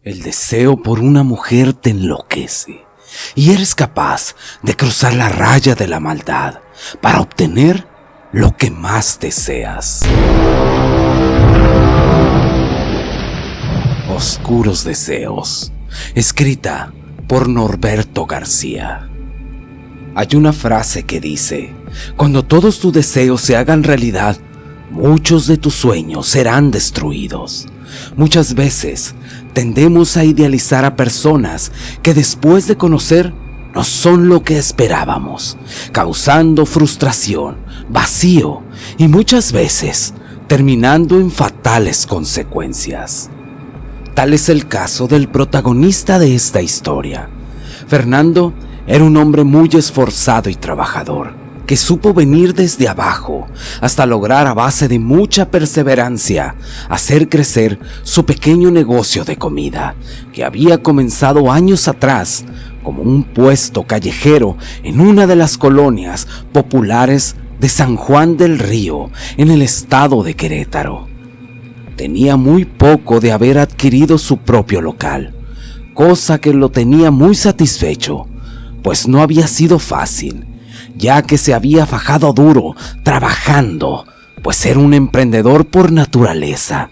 El deseo por una mujer te enloquece y eres capaz de cruzar la raya de la maldad para obtener lo que más deseas. Oscuros deseos, escrita por Norberto García. Hay una frase que dice: cuando todos tus deseos se hagan realidad, muchos de tus sueños serán destruidos. Muchas veces tendemos a idealizar a personas que después de conocer no son lo que esperábamos, causando frustración, vacío y muchas veces terminando en fatales consecuencias. Tal es el caso del protagonista de esta historia. Fernando era un hombre muy esforzado y trabajador, que supo venir desde abajo hasta lograr a base de mucha perseverancia hacer crecer su pequeño negocio de comida, que había comenzado años atrás como un puesto callejero en una de las colonias populares de San Juan del Río, en el estado de Querétaro. Tenía muy poco de haber adquirido su propio local, cosa que lo tenía muy satisfecho, pues no había sido fácil, ya que se había fajado duro trabajando, pues era un emprendedor por naturaleza.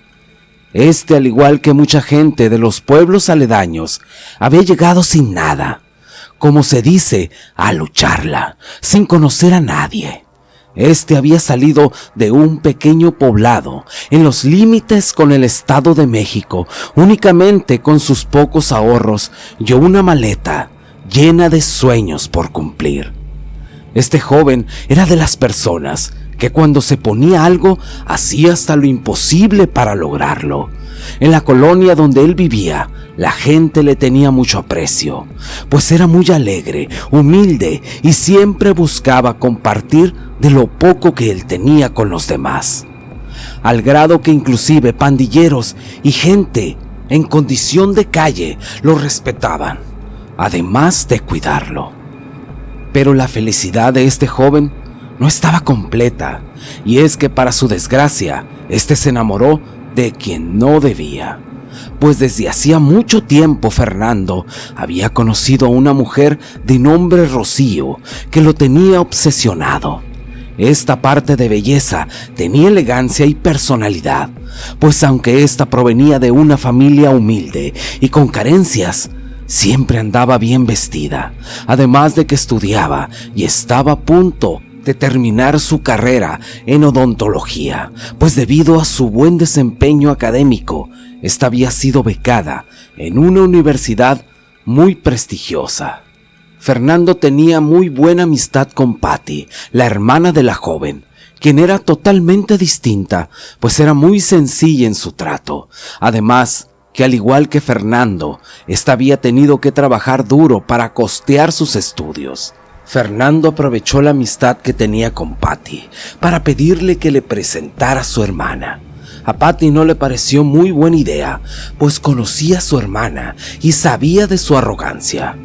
Al igual que mucha gente de los pueblos aledaños, había llegado sin nada, como se dice, a lucharla, sin conocer a nadie. Había salido de un pequeño poblado en los límites con el Estado de México, únicamente con sus pocos ahorros y una maleta llena de sueños por cumplir. Este joven era de las personas que cuando se ponía algo hacía hasta lo imposible para lograrlo. En la colonia donde él vivía, la gente le tenía mucho aprecio, pues era muy alegre, humilde y siempre buscaba compartir de lo poco que él tenía con los demás, al grado que inclusive pandilleros y gente en condición de calle lo respetaban, además de cuidarlo. Pero la felicidad de este joven no estaba completa, y es que para su desgracia, se enamoró de quien no debía, pues desde hacía mucho tiempo Fernando había conocido a una mujer de nombre Rocío que lo tenía obsesionado. Esta parte de belleza tenía elegancia y personalidad, pues aunque esta provenía de una familia humilde y con carencias, siempre andaba bien vestida, además de que estudiaba y estaba a punto de terminar su carrera en odontología, pues debido a su buen desempeño académico, esta había sido becada en una universidad muy prestigiosa. Fernando tenía muy buena amistad con Patty, la hermana de la joven, quien era totalmente distinta, pues era muy sencilla en su trato. Además, que al igual que Fernando, había tenido que trabajar duro para costear sus estudios. Fernando aprovechó la amistad que tenía con Patty para pedirle que le presentara a su hermana. A Patty no le pareció muy buena idea, pues conocía a su hermana y sabía de su arrogancia.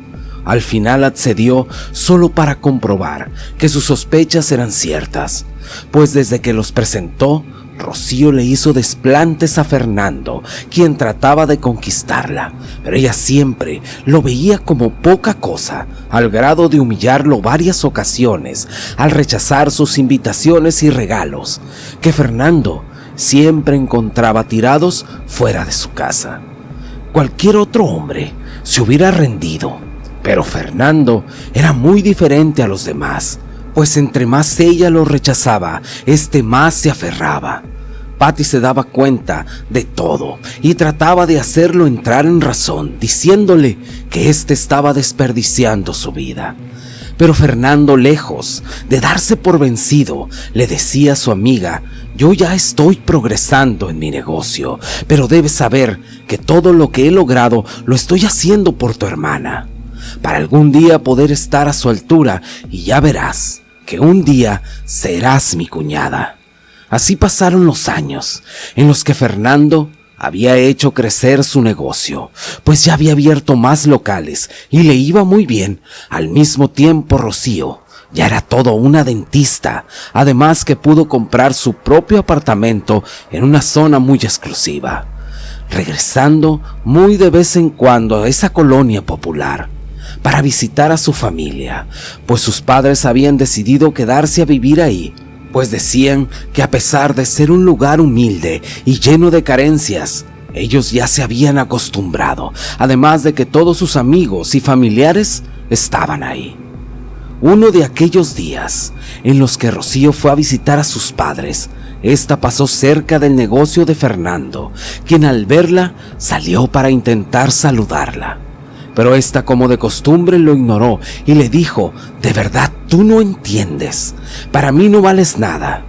Al final accedió solo para comprobar que sus sospechas eran ciertas, pues desde que los presentó, Rocío le hizo desplantes a Fernando, quien trataba de conquistarla, pero ella siempre lo veía como poca cosa, al grado de humillarlo varias ocasiones al rechazar sus invitaciones y regalos, que Fernando siempre encontraba tirados fuera de su casa. Cualquier otro hombre se hubiera rendido, pero Fernando era muy diferente a los demás, pues entre más ella lo rechazaba, más se aferraba. Patty se daba cuenta de todo y trataba de hacerlo entrar en razón, diciéndole que estaba desperdiciando su vida. Pero Fernando, lejos de darse por vencido, le decía a su amiga: yo ya estoy progresando en mi negocio, pero debes saber que todo lo que he logrado lo estoy haciendo por tu hermana, para algún día poder estar a su altura, y ya verás que un día serás mi cuñada. Así pasaron los años en los que Fernando había hecho crecer su negocio, pues ya había abierto más locales y le iba muy bien. Al mismo tiempo, Rocío ya era todo una dentista, además que pudo comprar su propio apartamento en una zona muy exclusiva. regresando muy de vez en cuando a esa colonia popular para visitar a su familia, pues sus padres habían decidido quedarse a vivir ahí, pues decían que a pesar de ser un lugar humilde y lleno de carencias, ellos ya se habían acostumbrado, además de que todos sus amigos y familiares estaban ahí. Uno de aquellos días en los que Rocío fue a visitar a sus padres, esta pasó cerca del negocio de Fernando, quien al verla salió para intentar saludarla. Pero esta, como de costumbre, lo ignoró y le dijo: «De verdad, tú no entiendes. Para mí no vales nada.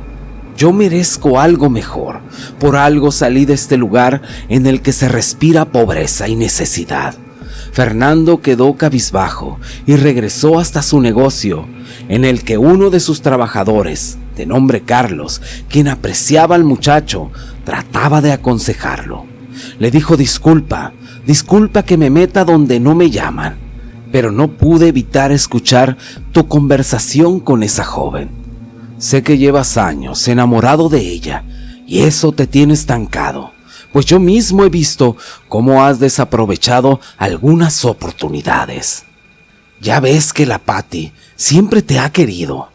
Yo merezco algo mejor. Por algo salí de este lugar en el que se respira pobreza y necesidad». Fernando quedó cabizbajo y regresó hasta su negocio, en el que uno de sus trabajadores, de nombre Carlos, quien apreciaba al muchacho, trataba de aconsejarlo. Le dijo: disculpa que me meta donde no me llaman, pero no pude evitar escuchar tu conversación con esa joven. Sé que llevas años enamorado de ella y eso te tiene estancado, pues yo mismo he visto cómo has desaprovechado algunas oportunidades. Ya ves que la Pati siempre te ha querido,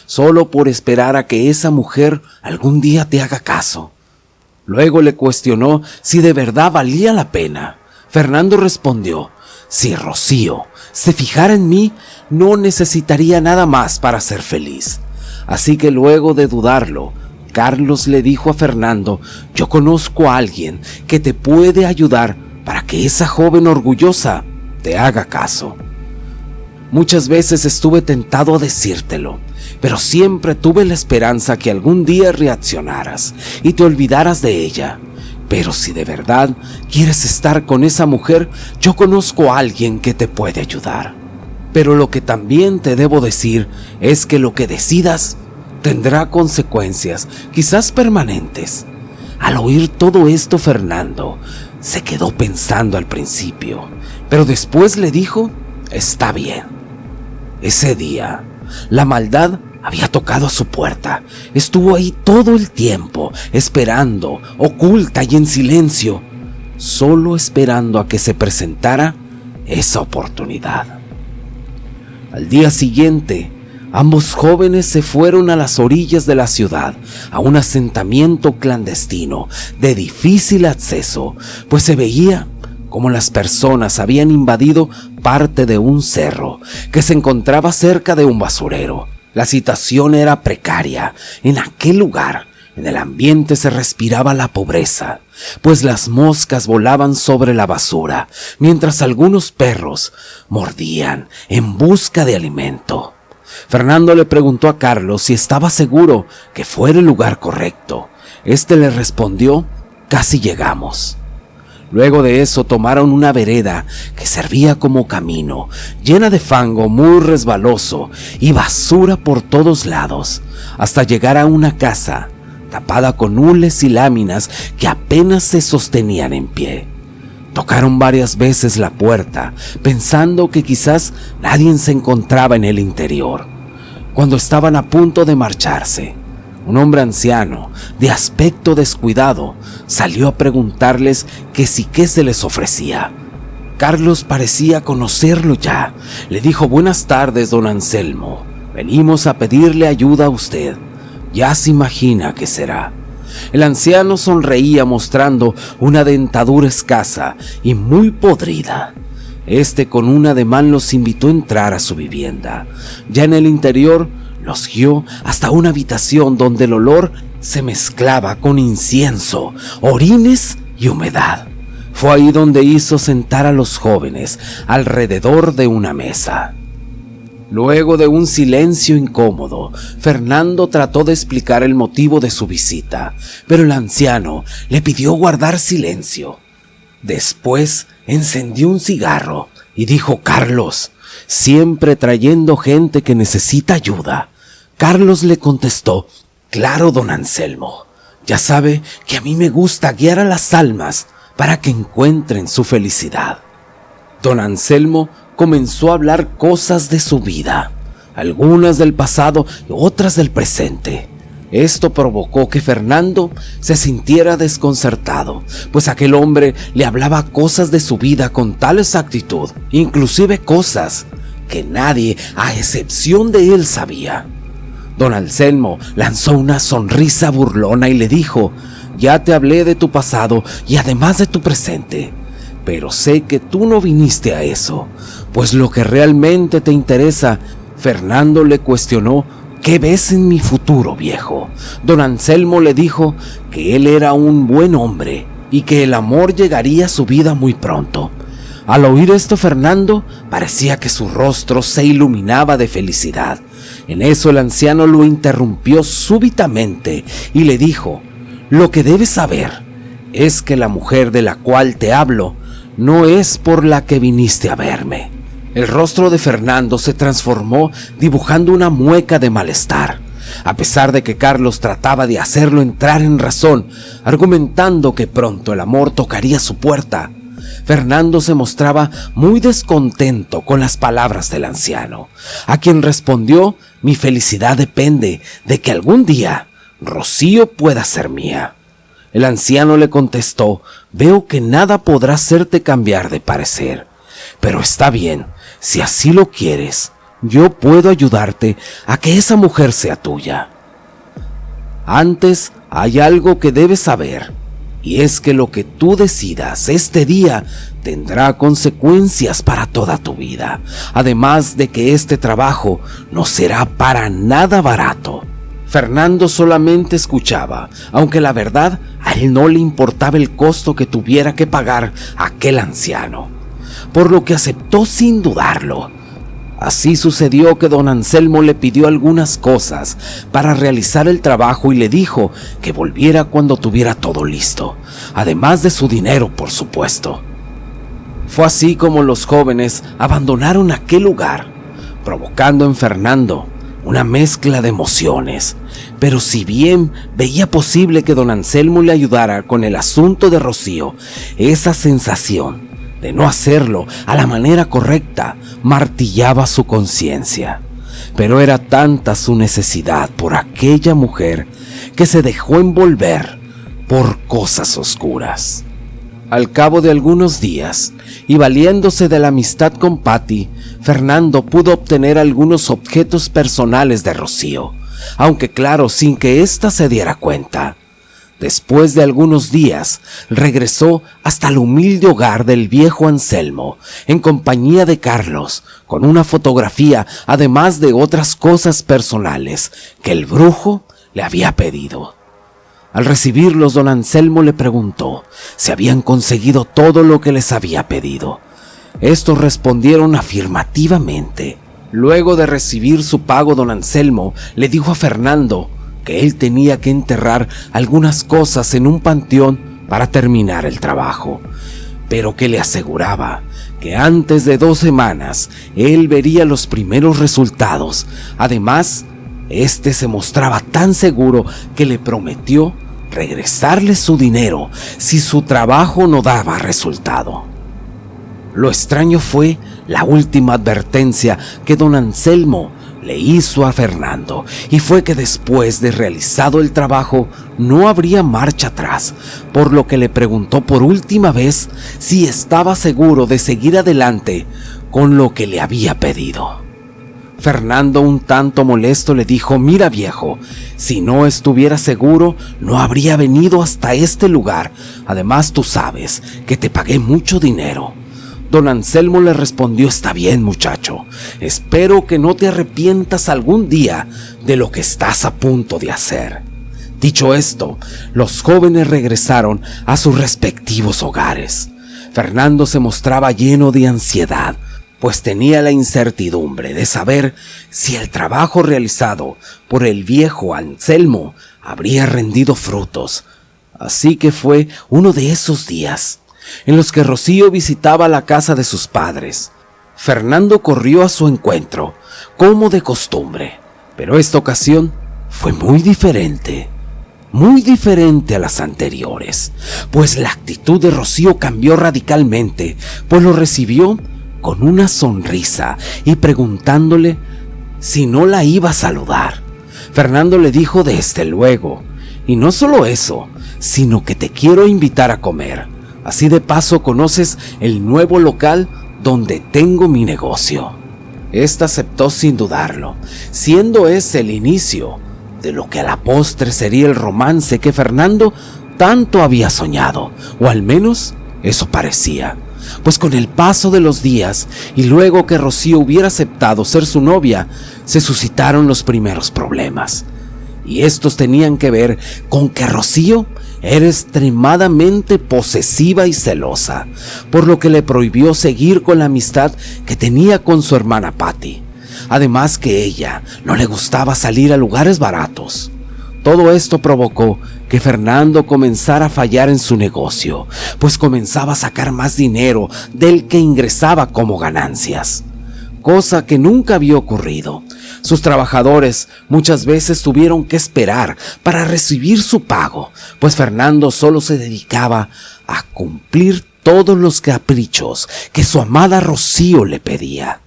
solo por esperar a que esa mujer algún día te haga caso. Luego le cuestionó si de verdad valía la pena. Fernando respondió: si Rocío se fijara en mí, no necesitaría nada más para ser feliz. Así que luego de dudarlo, Carlos le dijo a Fernando: yo conozco a alguien que te puede ayudar para que esa joven orgullosa te haga caso. Muchas veces estuve tentado a decírtelo, pero siempre tuve la esperanza que algún día reaccionaras y te olvidaras de ella. Pero si de verdad quieres estar con esa mujer, yo conozco a alguien que te puede ayudar. Pero lo que también te debo decir es que lo que decidas tendrá consecuencias, quizás permanentes. Al oír todo esto, Fernando se quedó pensando al principio, pero después le dijo: está bien. Ese día, la maldad había tocado a su puerta. Estuvo ahí todo el tiempo, esperando, oculta y en silencio, solo esperando a que se presentara esa oportunidad. Al día siguiente, ambos jóvenes se fueron a las orillas de la ciudad, a un asentamiento clandestino de difícil acceso, pues se veía como las personas habían invadido parte de un cerro que se encontraba cerca de un basurero. La situación era precaria. En aquel lugar, en el ambiente se respiraba la pobreza, pues las moscas volaban sobre la basura, mientras algunos perros mordían en busca de alimento. Fernando le preguntó a Carlos si estaba seguro que fuera el lugar correcto. Este le respondió: casi llegamos. Luego de eso tomaron una vereda que servía como camino, llena de fango muy resbaloso y basura por todos lados, hasta llegar a una casa tapada con hules y láminas que apenas se sostenían en pie. Tocaron varias veces la puerta, pensando que quizás nadie se encontraba en el interior. Cuando estaban a punto de marcharse, un hombre anciano, de aspecto descuidado, salió a preguntarles que si qué se les ofrecía. Carlos parecía conocerlo ya. Le dijo: buenas tardes, don Anselmo. Venimos a pedirle ayuda a usted. Ya se imagina qué será. El anciano sonreía mostrando una dentadura escasa y muy podrida. Con un ademán los invitó a entrar a su vivienda. Ya en el interior, los guió hasta una habitación donde el olor se mezclaba con incienso, orines y humedad. Fue ahí donde hizo sentar a los jóvenes alrededor de una mesa. Luego de un silencio incómodo, Fernando trató de explicar el motivo de su visita, pero el anciano le pidió guardar silencio. Después encendió un cigarro y dijo: Carlos, siempre trayendo gente que necesita ayuda. Carlos le contestó: claro, don Anselmo. Ya sabe que a mí me gusta guiar a las almas para que encuentren su felicidad. Don Anselmo comenzó a hablar cosas de su vida, algunas del pasado y otras del presente. Esto provocó que Fernando se sintiera desconcertado, pues aquel hombre le hablaba cosas de su vida con tal exactitud, inclusive cosas que nadie, a excepción de él, sabía. Don Anselmo lanzó una sonrisa burlona y le dijo: «Ya te hablé de tu pasado y además de tu presente, pero sé que tú no viniste a eso, pues lo que realmente te interesa». Fernando le cuestionó: «¿Qué ves en mi futuro, viejo?». Don Anselmo le dijo que él era un buen hombre y que el amor llegaría a su vida muy pronto. Al oír esto, Fernando parecía que su rostro se iluminaba de felicidad. En eso el anciano lo interrumpió súbitamente y le dijo: «Lo que debes saber es que la mujer de la cual te hablo no es por la que viniste a verme». El rostro de Fernando se transformó, dibujando una mueca de malestar, a pesar de que Carlos trataba de hacerlo entrar en razón, argumentando que pronto el amor tocaría su puerta. Fernando se mostraba muy descontento con las palabras del anciano, a quien respondió: «Mi felicidad depende de que algún día Rocío pueda ser mía». El anciano le contestó: «Veo que nada podrá hacerte cambiar de parecer, pero está bien, si así lo quieres, yo puedo ayudarte a que esa mujer sea tuya. Antes hay algo que debes saber, y es que lo que tú decidas este día tendrá consecuencias para toda tu vida, además de que este trabajo no será para nada barato». Fernando solamente escuchaba, aunque la verdad a él no le importaba el costo que tuviera que pagar aquel anciano, por lo que aceptó sin dudarlo. Así sucedió que don Anselmo le pidió algunas cosas para realizar el trabajo y le dijo que volviera cuando tuviera todo listo, además de su dinero, por supuesto. Fue así como los jóvenes abandonaron aquel lugar, provocando en Fernando una mezcla de emociones. Pero si bien veía posible que don Anselmo le ayudara con el asunto de Rocío, esa sensación de no hacerlo a la manera correcta martillaba su conciencia. Pero era tanta su necesidad por aquella mujer que se dejó envolver por cosas oscuras. Al cabo de algunos días, y valiéndose de la amistad con Patty, Fernando pudo obtener algunos objetos personales de Rocío, aunque claro, sin que ésta se diera cuenta. Después de algunos días, regresó hasta el humilde hogar del viejo Anselmo, en compañía de Carlos, con una fotografía, además de otras cosas personales que el brujo le había pedido. Al recibirlos, don Anselmo le preguntó si habían conseguido todo lo que les había pedido. Estos respondieron afirmativamente. Luego de recibir su pago, don Anselmo le dijo a Fernando que él tenía que enterrar algunas cosas en un panteón para terminar el trabajo, pero que le aseguraba que antes de 2 semanas él vería los primeros resultados. Además, este se mostraba tan seguro que le prometió regresarle su dinero si su trabajo no daba resultado. Lo extraño fue la última advertencia que don Anselmo le hizo a Fernando, y fue que después de realizado el trabajo no habría marcha atrás, por lo que le preguntó por última vez si estaba seguro de seguir adelante con lo que le había pedido. Fernando, un tanto molesto, le dijo: «Mira, viejo, si no estuviera seguro, no habría venido hasta este lugar. Además, tú sabes que te pagué mucho dinero». Don Anselmo le respondió: «Está bien, muchacho, espero que no te arrepientas algún día de lo que estás a punto de hacer». Dicho esto, los jóvenes regresaron a sus respectivos hogares. Fernando se mostraba lleno de ansiedad, pues tenía la incertidumbre de saber si el trabajo realizado por el viejo Anselmo habría rendido frutos. Así que fue uno de esos días en los que Rocío visitaba la casa de sus padres. Fernando corrió a su encuentro, como de costumbre, pero esta ocasión fue muy diferente a las anteriores, pues la actitud de Rocío cambió radicalmente, pues lo recibió con una sonrisa y preguntándole si no la iba a saludar. Fernando le dijo desde luego, y no solo eso, sino que te quiero invitar a comer. Así de paso conoces el nuevo local donde tengo mi negocio. Esta aceptó sin dudarlo, siendo ese el inicio de lo que a la postre sería el romance que Fernando tanto había soñado, o al menos eso parecía. Pues con el paso de los días y luego que Rocío hubiera aceptado ser su novia, se suscitaron los primeros problemas. Y estos tenían que ver con que Rocío era extremadamente posesiva y celosa, por lo que le prohibió seguir con la amistad que tenía con su hermana Patty. Además que ella no le gustaba salir a lugares baratos. Todo esto provocó que Fernando comenzara a fallar en su negocio, pues comenzaba a sacar más dinero del que ingresaba como ganancias, cosa que nunca había ocurrido. Sus trabajadores muchas veces tuvieron que esperar para recibir su pago, pues Fernando solo se dedicaba a cumplir todos los caprichos que su amada Rocío le pedía.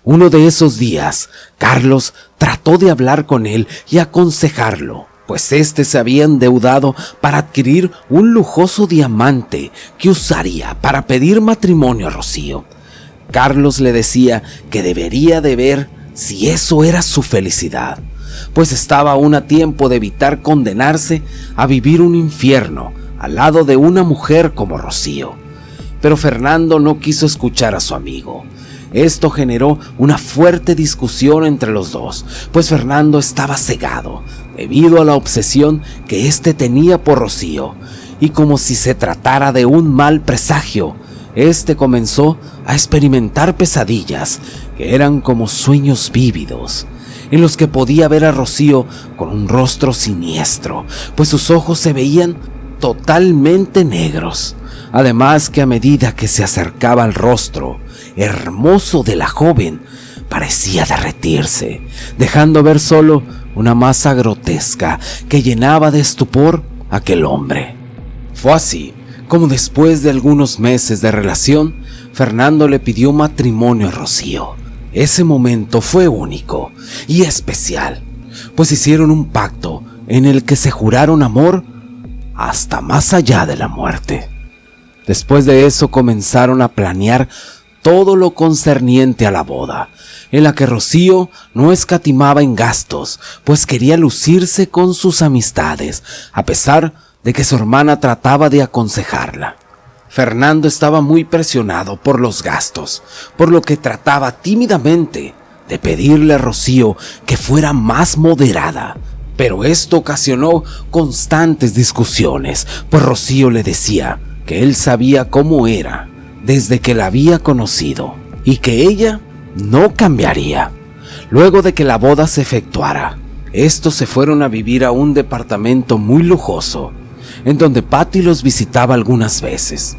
Uno de esos días, Carlos trató de hablar con él y aconsejarlo, pues éste se había endeudado para adquirir un lujoso diamante que usaría para pedir matrimonio a Rocío. Carlos le decía que debería de ver si eso era su felicidad, pues estaba aún a tiempo de evitar condenarse a vivir un infierno al lado de una mujer como Rocío. Pero Fernando no quiso escuchar a su amigo. Esto generó una fuerte discusión entre los dos, pues Fernando estaba cegado debido a la obsesión que éste tenía por Rocío, y como si se tratara de un mal presagio, éste comenzó a experimentar pesadillas que eran como sueños vívidos, en los que podía ver a Rocío con un rostro siniestro, pues sus ojos se veían totalmente negros. Además que a medida que se acercaba al rostro hermoso de la joven, parecía derretirse, dejando ver solo una masa grotesca que llenaba de estupor a aquel hombre. Fue así como después de algunos meses de relación, Fernando le pidió matrimonio a Rocío. Ese momento fue único y especial, pues hicieron un pacto en el que se juraron amor hasta más allá de la muerte. Después de eso comenzaron a planear todo lo concerniente a la boda, en la que Rocío no escatimaba en gastos, pues quería lucirse con sus amistades, a pesar de que su hermana trataba de aconsejarla. Fernando estaba muy presionado por los gastos, por lo que trataba tímidamente de pedirle a Rocío que fuera más moderada, pero esto ocasionó constantes discusiones, pues Rocío le decía que él sabía cómo era desde que la había conocido y que ella no cambiaría. Luego de que la boda se efectuara, estos se fueron a vivir a un departamento muy lujoso, en donde Patty los visitaba algunas veces.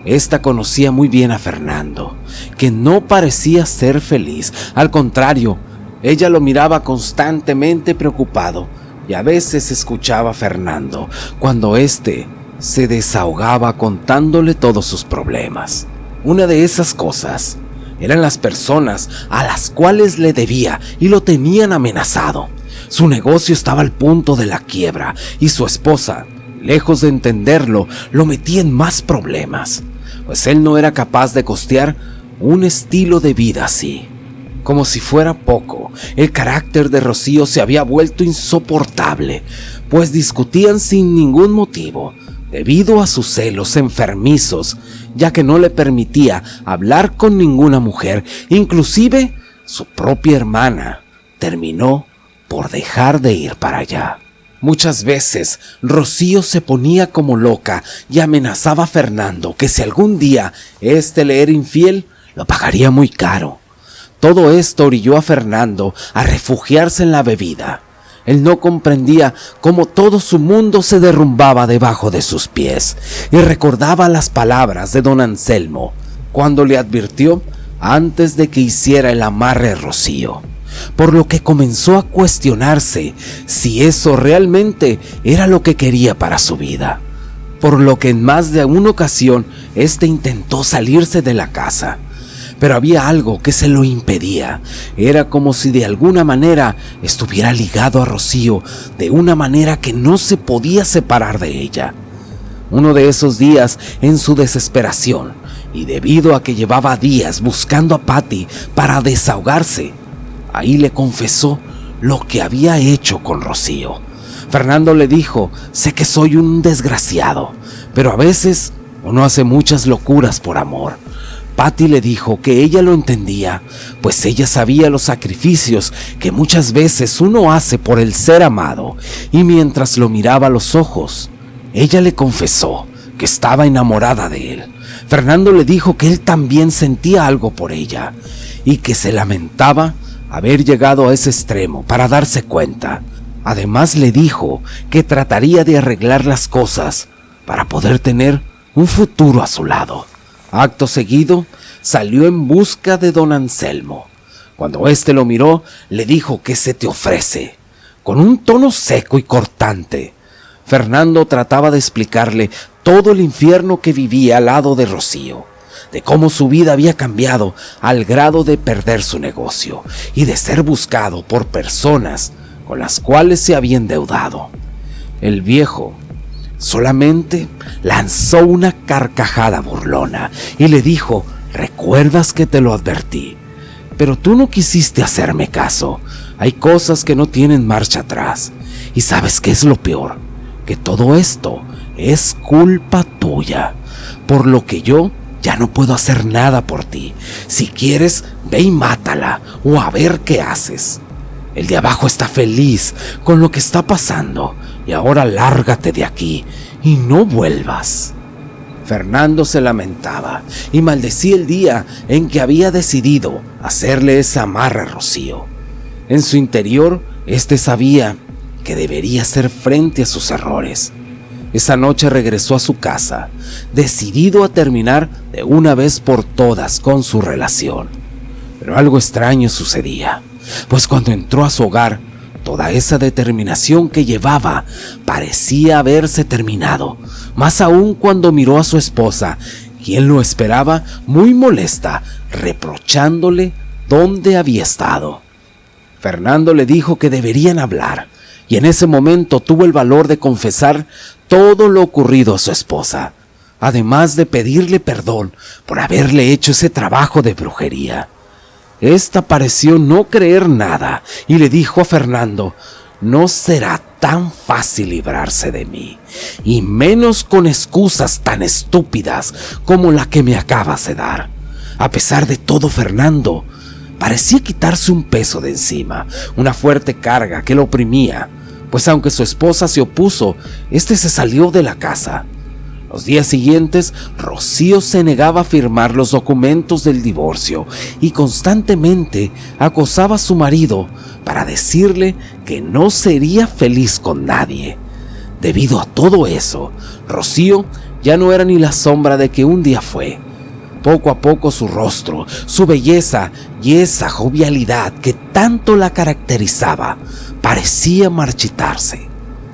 Esta conocía muy bien a Fernando, que no parecía ser feliz. Al contrario, ella lo miraba constantemente preocupado y a veces escuchaba a Fernando cuando éste se desahogaba contándole todos sus problemas. Una de esas cosas eran las personas a las cuales le debía y lo tenían amenazado. Su negocio estaba al punto de la quiebra y su esposa, lejos de entenderlo, lo metía en más problemas, pues él no era capaz de costear un estilo de vida así. Como si fuera poco, el carácter de Rocío se había vuelto insoportable, pues discutían sin ningún motivo, debido a sus celos enfermizos, ya que no le permitía hablar con ninguna mujer. Inclusive su propia hermana terminó por dejar de ir para allá. Muchas veces Rocío se ponía como loca y amenazaba a Fernando que si algún día éste le era infiel, lo pagaría muy caro. Todo esto orilló a Fernando a refugiarse en la bebida. Él no comprendía cómo todo su mundo se derrumbaba debajo de sus pies y recordaba las palabras de don Anselmo cuando le advirtió antes de que hiciera el amarre a Rocío, por lo que comenzó a cuestionarse si eso realmente era lo que quería para su vida, por lo que en más de una ocasión éste intentó salirse de la casa. pero había algo que se lo impedía. Era como si de alguna manera estuviera ligado a Rocío, de una manera que no se podía separar de ella. Uno de esos días, en su desesperación, y debido a que llevaba días buscando a Patty para desahogarse, ahí le confesó lo que había hecho con Rocío. Fernando le dijo: sé que soy un desgraciado, pero a veces uno hace muchas locuras por amor. Patty le dijo que ella lo entendía, pues ella sabía los sacrificios que muchas veces uno hace por el ser amado, y mientras lo miraba a los ojos, ella le confesó que estaba enamorada de él. Fernando le dijo que él también sentía algo por ella, y que se lamentaba haber llegado a ese extremo para darse cuenta. Además le dijo que trataría de arreglar las cosas para poder tener un futuro a su lado. Acto seguido, salió en busca de don Anselmo. Cuando éste lo miró, le dijo: ¿qué se te ofrece?, con un tono seco y cortante. Fernando trataba de explicarle todo el infierno que vivía al lado de Rocío, de cómo su vida había cambiado al grado de perder su negocio y de ser buscado por personas con las cuales se había endeudado. El viejo solamente lanzó una carcajada burlona y le dijo: ¿recuerdas que te lo advertí? Pero tú no quisiste hacerme caso. Hay cosas que no tienen marcha atrás. ¿Y sabes qué es lo peor? Que todo esto es culpa tuya, por lo que yo ya no puedo hacer nada por ti. Si quieres, ve y mátala, o a ver qué haces. El de abajo está feliz con lo que está pasando, y ahora lárgate de aquí y no vuelvas. Fernando se lamentaba y maldecía el día en que había decidido hacerle esa amarra a Rocío. En su interior, sabía que debería hacer frente a sus errores. Esa noche regresó a su casa, decidido a terminar de una vez por todas con su relación. Pero algo extraño sucedía, pues cuando entró a su hogar, toda esa determinación que llevaba parecía haberse terminado, más aún cuando miró a su esposa, quien lo esperaba muy molesta, reprochándole dónde había estado. Fernando le dijo que deberían hablar, y en ese momento tuvo el valor de confesar todo lo ocurrido a su esposa, además de pedirle perdón por haberle hecho ese trabajo de brujería. Esta pareció no creer nada y le dijo a Fernando: no será tan fácil librarse de mí, y menos con excusas tan estúpidas como la que me acabas de dar. A pesar de todo, Fernando parecía quitarse un peso de encima, una fuerte carga que lo oprimía, pues aunque su esposa se opuso, se salió de la casa. Los días siguientes, Rocío se negaba a firmar los documentos del divorcio y constantemente acosaba a su marido para decirle que no sería feliz con nadie. Debido a todo eso, Rocío ya no era ni la sombra de que un día fue. Poco a poco su rostro, su belleza y esa jovialidad que tanto la caracterizaba parecía marchitarse.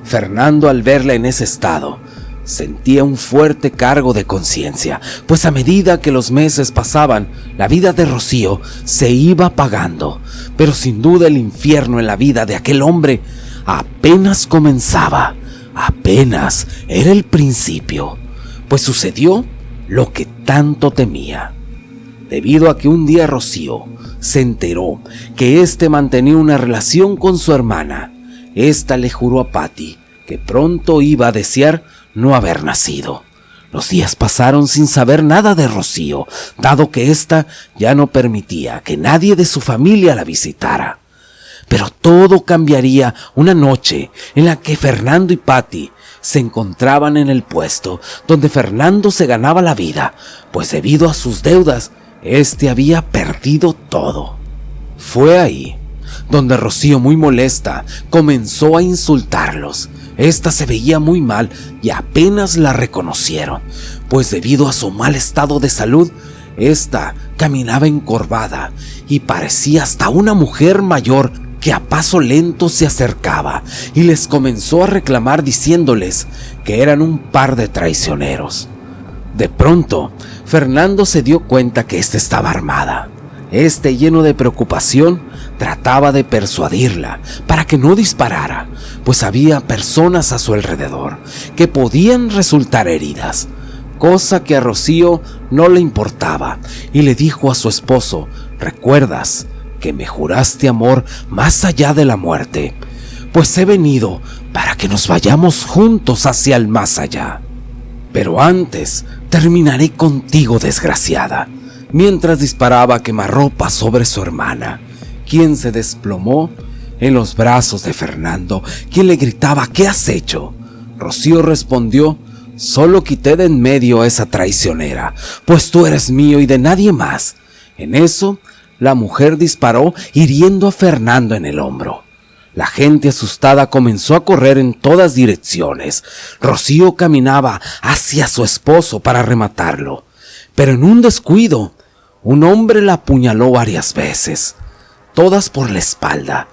Fernando, al verla en ese estado, sentía un fuerte cargo de conciencia, pues a medida que los meses pasaban, la vida de Rocío se iba apagando, pero sin duda el infierno en la vida de aquel hombre apenas comenzaba, apenas era el principio, pues sucedió lo que tanto temía. Debido a que un día Rocío se enteró que mantenía una relación con su hermana, le juró a Patty que pronto iba a desear no haber nacido. Los días pasaron sin saber nada de Rocío, dado que ya no permitía que nadie de su familia la visitara. Pero todo cambiaría una noche en la que Fernando y Patty se encontraban en el puesto donde Fernando se ganaba la vida, pues debido a sus deudas, había perdido todo. Fue ahí donde Rocío, muy molesta, comenzó a insultarlos. Se veía muy mal y apenas la reconocieron, pues debido a su mal estado de salud, caminaba encorvada y parecía hasta una mujer mayor que a paso lento se acercaba y les comenzó a reclamar diciéndoles que eran un par de traicioneros. De pronto, Fernando se dio cuenta que ésta estaba armada. Lleno de preocupación, trataba de persuadirla para que no disparara, pues había personas a su alrededor que podían resultar heridas, cosa que a Rocío no le importaba, y le dijo a su esposo: «¿Recuerdas que me juraste amor más allá de la muerte? Pues he venido para que nos vayamos juntos hacia el más allá. Pero antes terminaré contigo, desgraciada», mientras disparaba quemarropa sobre su hermana, quien se desplomó en los brazos de Fernando, quien le gritaba: «¿Qué has hecho?». Rocío respondió: «Solo quité de en medio a esa traicionera, pues tú eres mío y de nadie más». En eso, la mujer disparó, hiriendo a Fernando en el hombro. La gente asustada comenzó a correr en todas direcciones. Rocío caminaba hacia su esposo para rematarlo, pero en un descuido, un hombre la apuñaló varias veces, todas por la espalda.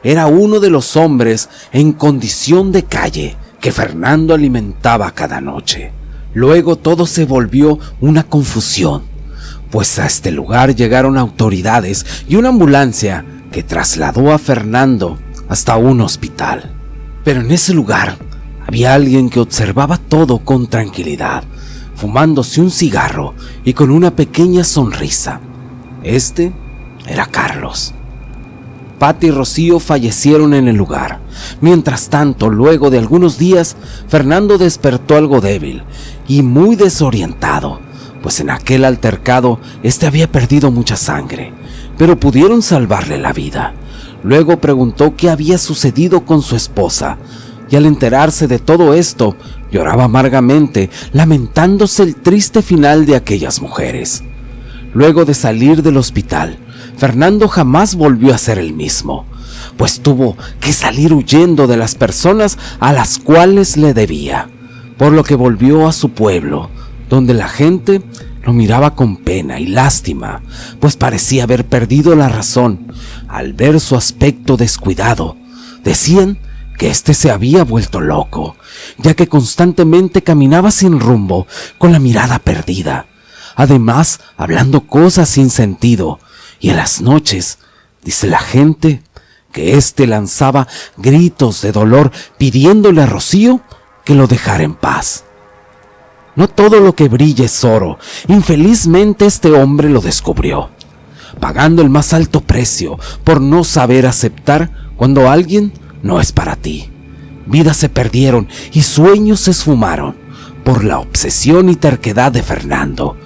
Era uno de los hombres en condición de calle que Fernando alimentaba cada noche. Luego todo se volvió una confusión, pues a este lugar llegaron autoridades y una ambulancia que trasladó a Fernando hasta un hospital. Pero en ese lugar había alguien que observaba todo con tranquilidad, fumándose un cigarro y con una pequeña sonrisa. Era Carlos. Pati y Rocío fallecieron en el lugar. Mientras tanto, luego de algunos días, Fernando despertó algo débil y muy desorientado, pues en aquel altercado había perdido mucha sangre, pero pudieron salvarle la vida. Luego preguntó qué había sucedido con su esposa, y al enterarse de todo esto, lloraba amargamente, lamentándose el triste final de aquellas mujeres. Luego de salir del hospital, Fernando jamás volvió a ser el mismo, pues tuvo que salir huyendo de las personas a las cuales le debía, por lo que volvió a su pueblo, donde la gente lo miraba con pena y lástima, pues parecía haber perdido la razón al ver su aspecto descuidado. Decían que se había vuelto loco, ya que constantemente caminaba sin rumbo, con la mirada perdida, además hablando cosas sin sentido, y en las noches, dice la gente, que lanzaba gritos de dolor pidiéndole a Rocío que lo dejara en paz. No todo lo que brilla es oro. Infelizmente este hombre lo descubrió, pagando el más alto precio por no saber aceptar cuando alguien no es para ti. Vidas se perdieron y sueños se esfumaron por la obsesión y terquedad de Fernando,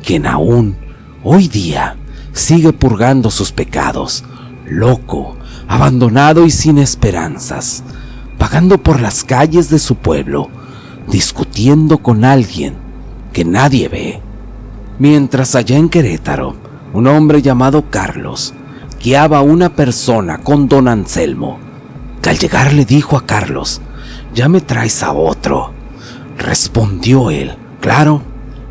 quien aún hoy día sigue purgando sus pecados, loco, abandonado y sin esperanzas, vagando por las calles de su pueblo, discutiendo con alguien que nadie ve. Mientras allá en Querétaro, un hombre llamado Carlos guiaba a una persona con don Anselmo, que al llegar le dijo a Carlos: «Ya me traes a otro». Respondió él: «Claro,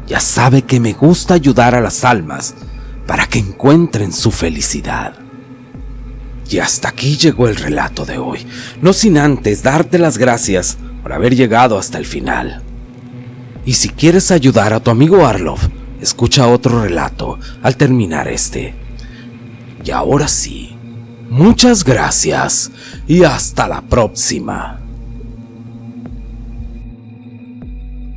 ya sabe que me gusta ayudar a las almas para que encuentren su felicidad». Y hasta aquí llegó el relato de hoy, no sin antes darte las gracias por haber llegado hasta el final. Y si quieres ayudar a tu amigo Arlov, escucha otro relato al terminar Y ahora sí, muchas gracias y hasta la próxima.